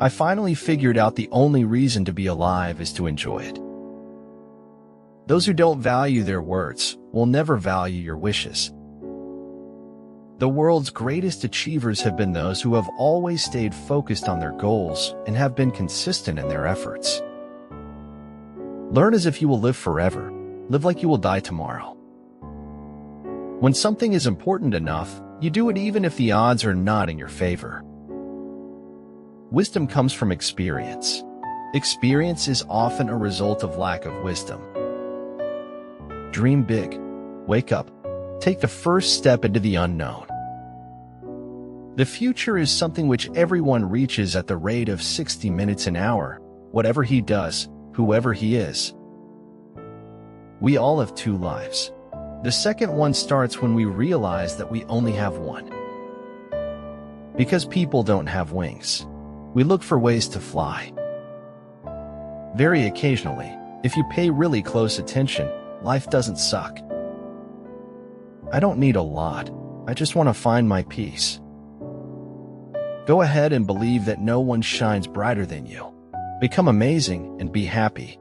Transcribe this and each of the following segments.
I finally figured out the only reason to be alive is to enjoy it. Those who don't value their words will never value your wishes. The world's greatest achievers have been those who have always stayed focused on their goals and have been consistent in their efforts. Learn as if you will live forever. Live like you will die tomorrow. When something is important enough, you do it even if the odds are not in your favor. Wisdom comes from experience. Experience is often a result of lack of wisdom. Dream big. Wake up. Take the first step into the unknown. The future is something which everyone reaches at the rate of 60 minutes an hour, whatever he does, whoever he is. We all have two lives. The second one starts when we realize that we only have one. Because people don't have wings, we look for ways to fly. Very occasionally, if you pay really close attention, life doesn't suck. I don't need a lot. I just want to find my peace. Go ahead and believe that no one shines brighter than you. Become amazing and be happy.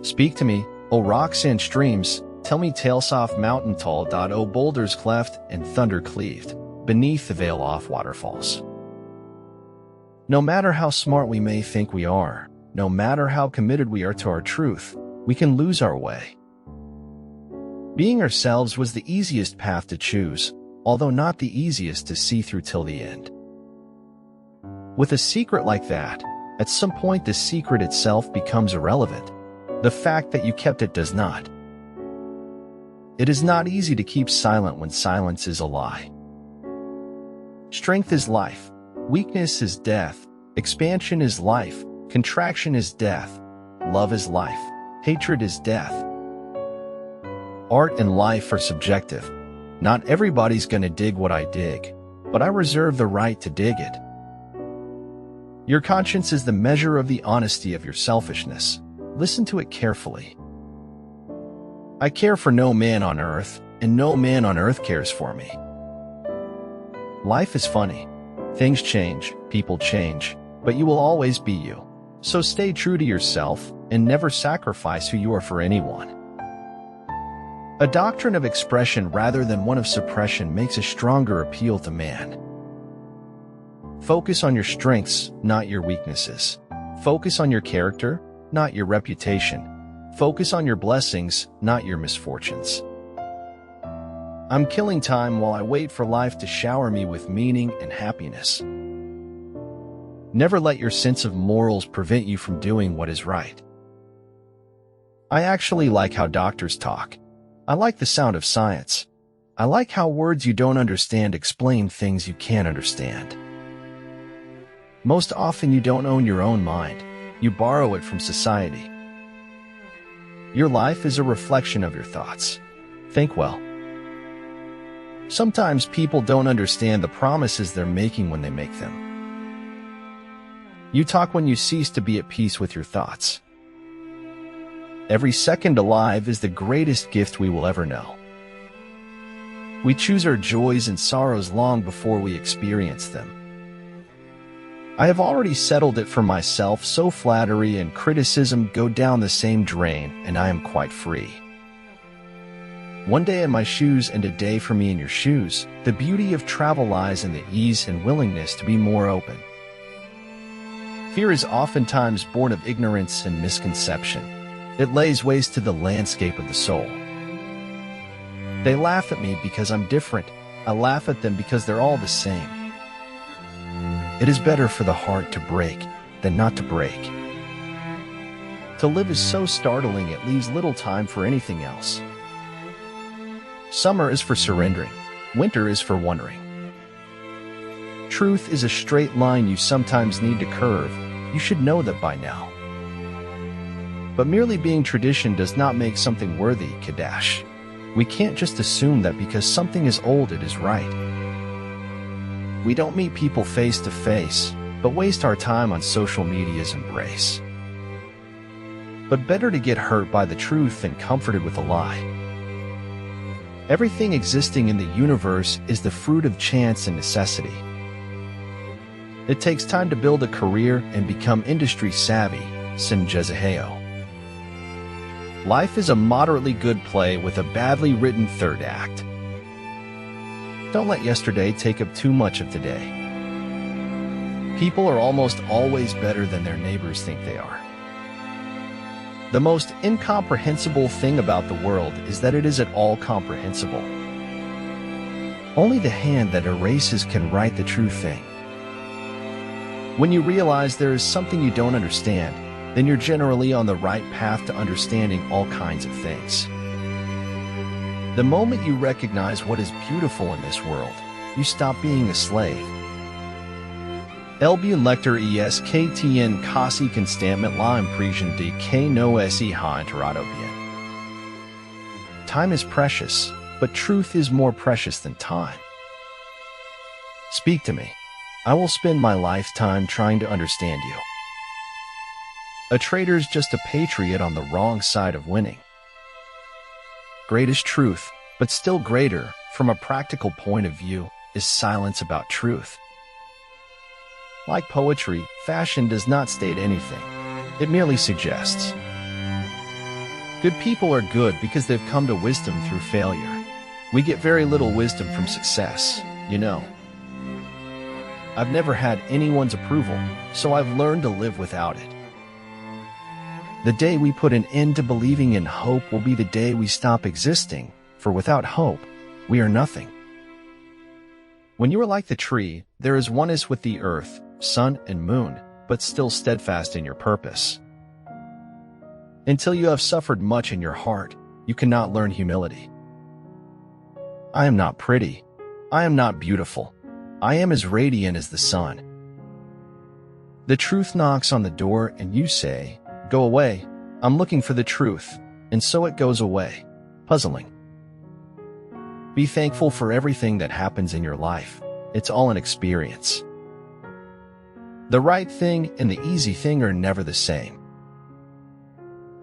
Speak to me, O rocks and streams. Tell me tales off mountain tall. O boulders cleft and thunder cleaved beneath the veil off waterfalls. No matter how smart we may think we are, no matter how committed we are to our truth, we can lose our way. Being ourselves was the easiest path to choose, although not the easiest to see through till the end. With a secret like that, at some point the secret itself becomes irrelevant. The fact that you kept it does not. It is not easy to keep silent when silence is a lie. Strength is life. Weakness is death. Expansion is life. Contraction is death. Love is life. Hatred is death. Art and life are subjective. Not everybody's gonna dig what I dig, but I reserve the right to dig it. Your conscience is the measure of the honesty of your selfishness. Listen to it carefully. I care for no man on earth, and no man on earth cares for me. Life is funny. Things change, people change, but you will always be you. So stay true to yourself and never sacrifice who you are for anyone. A doctrine of expression rather than one of suppression makes a stronger appeal to man. Focus on your strengths, not your weaknesses. Focus on your character, not your reputation. Focus on your blessings, not your misfortunes. I'm killing time while I wait for life to shower me with meaning and happiness. Never let your sense of morals prevent you from doing what is right. I actually like how doctors talk. I like the sound of science. I like how words you don't understand explain things you can't understand. Most often you don't own your own mind. You borrow it from society. Your life is a reflection of your thoughts. Think well. Sometimes people don't understand the promises they're making when they make them. You talk when you cease to be at peace with your thoughts. Every second alive is the greatest gift we will ever know. We choose our joys and sorrows long before we experience them. I have already settled it for myself, so flattery and criticism go down the same drain, and I am quite free. One day in my shoes and a day for me in your shoes. The beauty of travel lies in the ease and willingness to be more open. Fear is oftentimes born of ignorance and misconception. It lays waste to the landscape of the soul. They laugh at me because I'm different. I laugh at them because they're all the same. It is better for the heart to break than not to break. To live is so startling it leaves little time for anything else. Summer is for surrendering. Winter is for wondering. Truth is a straight line you sometimes need to curve. You should know that by now. But merely being tradition does not make something worthy, Kadash. We can't just assume that because something is old it is right. We don't meet people face to face, but waste our time on social media's embrace. But better to get hurt by the truth than comforted with a lie. Everything existing in the universe is the fruit of chance and necessity. It takes time to build a career and become industry savvy, Sinjezaheo. Life is a moderately good play with a badly written third act. Don't let yesterday take up too much of today. People are almost always better than their neighbors think they are. The most incomprehensible thing about the world is that it is at all comprehensible. Only the hand that erases can write the true thing. When you realize there is something you don't understand, then you're generally on the right path to understanding all kinds of things. The moment you recognize what is beautiful in this world, you stop being a slave. Elbun lector esktn kasi constantment la impression de que no es ha enterado bien. Time is precious, but truth is more precious than time. Speak to me. I will spend my lifetime trying to understand you. A traitor's just a patriot on the wrong side of winning. Great is truth, but still greater, from a practical point of view, is silence about truth. Like poetry, fashion does not state anything. It merely suggests. Good people are good because they've come to wisdom through failure. We get very little wisdom from success, you know. I've never had anyone's approval, so I've learned to live without it. The day we put an end to believing in hope will be the day we stop existing, for without hope, we are nothing. When you are like the tree, there is oneness with the earth, sun, and moon, but still steadfast in your purpose. Until you have suffered much in your heart, you cannot learn humility. I am not pretty. I am not beautiful. I am as radiant as the sun. The truth knocks on the door and you say, "Go away, I'm looking for the truth," and so it goes away, puzzling. Be thankful for everything that happens in your life. It's all an experience. The right thing and the easy thing are never the same.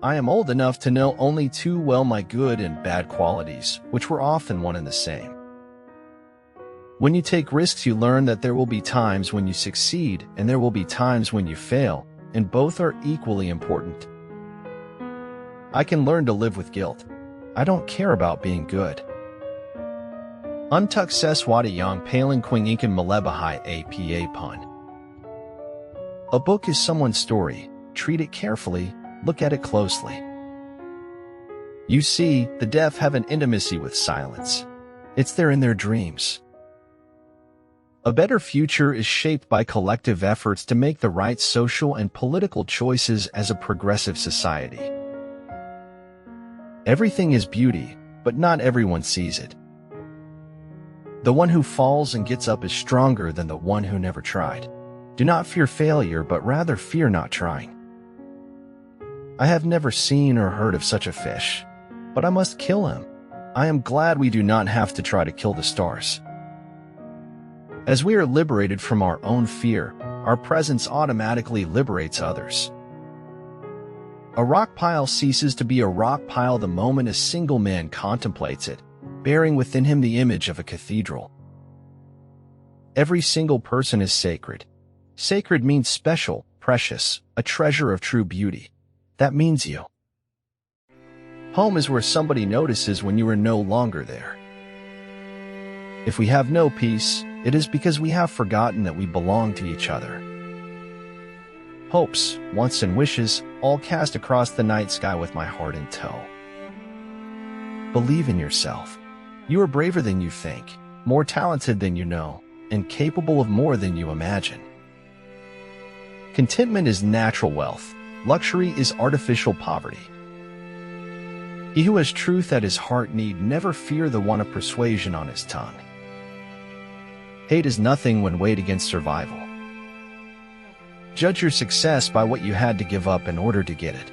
I am old enough to know only too well my good and bad qualities, which were often one and the same. When you take risks, you learn that there will be times when you succeed and there will be times when you fail, and both are equally important. I can learn to live with guilt. I don't care about being good. Untuk seswada yang paling quing inkan malebahai apa pun. A book is someone's story. Treat it carefully, look at it closely. You see, the deaf have an intimacy with silence. It's there in their dreams. A better future is shaped by collective efforts to make the right social and political choices as a progressive society. Everything is beauty, but not everyone sees it. The one who falls and gets up is stronger than the one who never tried. Do not fear failure, but rather fear not trying. I have never seen or heard of such a fish, but I must kill him. I am glad we do not have to try to kill the stars. As we are liberated from our own fear, our presence automatically liberates others. A rock pile ceases to be a rock pile the moment a single man contemplates it, bearing within him the image of a cathedral. Every single person is sacred. Sacred means special, precious, a treasure of true beauty. That means you. Home is where somebody notices when you are no longer there. If we have no peace, it is because we have forgotten that we belong to each other. Hopes, wants, and wishes, all cast across the night sky with my heart in tow. Believe in yourself. You are braver than you think, more talented than you know, and capable of more than you imagine. Contentment is natural wealth. Luxury is artificial poverty. He who has truth at his heart need never fear the want of persuasion on his tongue. Hate is nothing when weighed against survival. Judge your success by what you had to give up in order to get it.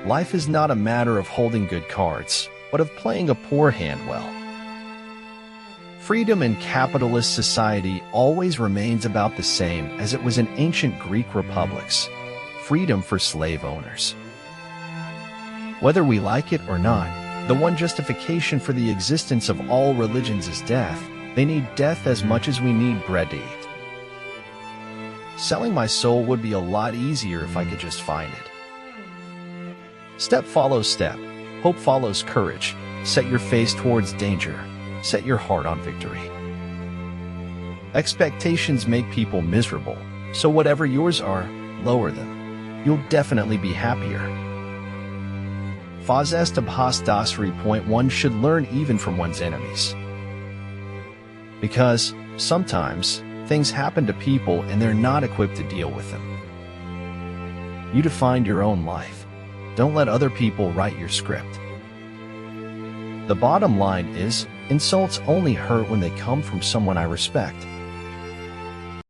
Life is not a matter of holding good cards, but of playing a poor hand well. Freedom in capitalist society always remains about the same as it was in ancient Greek republics. Freedom for slave owners. Whether we like it or not, the one justification for the existence of all religions is death. They need death as much as we need bread to eat. Selling my soul would be a lot easier if I could just find it. Step follows step. Hope follows courage. Set your face towards danger. Set your heart on victory. Expectations make people miserable, so whatever yours are, lower them. You'll definitely be happier. Faz esta bhastasari. One should learn even from one's enemies. Because, sometimes, things happen to people and they're not equipped to deal with them. You define your own life. Don't let other people write your script. The bottom line is, insults only hurt when they come from someone I respect.